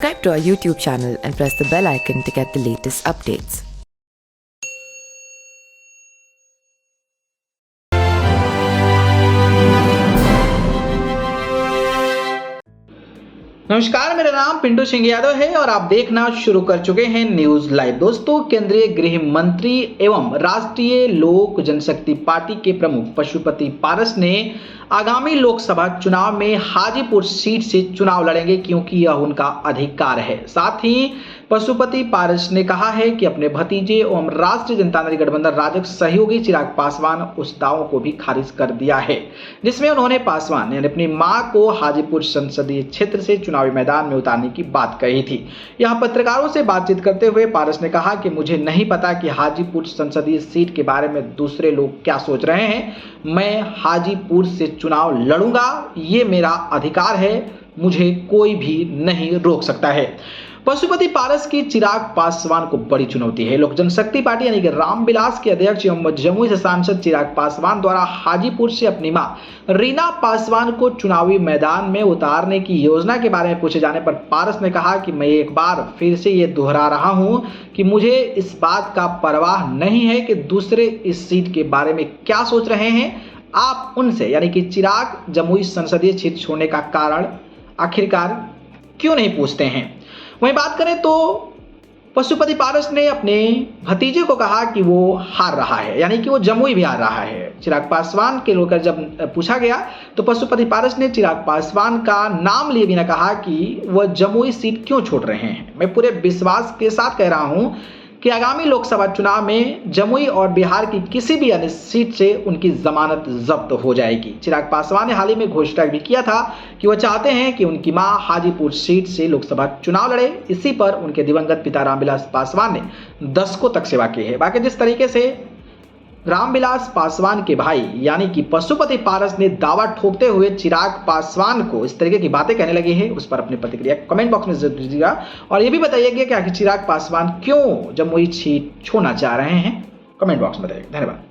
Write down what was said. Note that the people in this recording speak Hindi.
Subscribe to our YouTube channel and press the bell icon to get the latest updates. नमस्कार, मेरा नाम पिंटू सिंह यादव है और आप देखना शुरू कर चुके हैं न्यूज लाइव। दोस्तों, केंद्रीय गृह मंत्री एवं राष्ट्रीय लोक जनशक्ति पार्टी के प्रमुख पशुपति पारस ने आगामी लोकसभा चुनाव में हाजीपुर सीट से चुनाव लड़ेंगे क्योंकि यह उनका अधिकार है। साथ ही पशुपति पारस ने कहा है कि अपने भतीजे एवं राष्ट्रीय जनता दल गठबंधन राजग सहयोगी चिराग पासवान उस दावों को भी खारिज कर दिया है जिसमें उन्होंने पासवान ने अपनी मां को हाजीपुर संसदीय क्षेत्र से चुनावी मैदान में उतारने की बात कही थी। यहां पत्रकारों से बातचीत करते हुए पारस ने कहा कि मुझे नहीं पता कि हाजीपुर संसदीय सीट के बारे में दूसरे लोग क्या सोच रहे हैं। मैं हाजीपुर से चुनाव लड़ूंगा, ये मेरा अधिकार है, मुझे कोई भी नहीं रोक सकता है। पशुपति पारस की चिराग पासवान को बड़ी चुनौती है। लोक जनशक्ति पार्टी यानी कि रामविलास के अध्यक्ष एवं जमुई से सांसद चिराग पासवान द्वारा हाजीपुर से अपनी मां रीना पासवान को चुनावी मैदान में उतारने की योजना के बारे में पूछे जाने पर पारस ने कहा कि मैं एक बार फिर से ये दोहरा रहा हूं कि मुझे इस बात का परवाह नहीं है कि दूसरे इस सीट के बारे में क्या सोच रहे हैं। आप उनसे यानी कि चिराग जमुई संसदीय क्षेत्र छोड़ने का कारण आखिरकार क्यों नहीं पूछते हैं। वहीं बात करें तो पशुपति पारस ने अपने भतीजे को कहा कि वो हार रहा है, यानी कि वो जमुई भी हार रहा है। चिराग पासवान के लेकर जब पूछा गया तो पशुपति पारस ने चिराग पासवान का नाम लिए बिना कहा कि वह जमुई सीट क्यों छोड़ रहे हैं। मैं पूरे विश्वास के साथ कह रहा हूं कि आगामी लोकसभा चुनाव में जमुई और बिहार की किसी भी अन्य सीट से उनकी जमानत जब्त हो जाएगी। चिराग पासवान ने हाल ही में घोषणा भी किया था कि वह चाहते हैं कि उनकी मां हाजीपुर सीट से लोकसभा चुनाव लड़े। इसी पर उनके दिवंगत पिता रामविलास पासवान ने दशकों तक सेवा की है। बाकी जिस तरीके से रामविलास पासवान के भाई यानी कि पशुपति पारस ने दावा ठोकते हुए चिराग पासवान को इस तरीके की बातें कहने लगे हैं, उस पर अपनी प्रतिक्रिया कमेंट बॉक्स में जरूर दीजिएगा और ये भी बताइएगा कि आखिर चिराग पासवान क्यों जमुई सीट छोड़ना चाह रहे हैं। कमेंट बॉक्स में बताइएगा। धन्यवाद।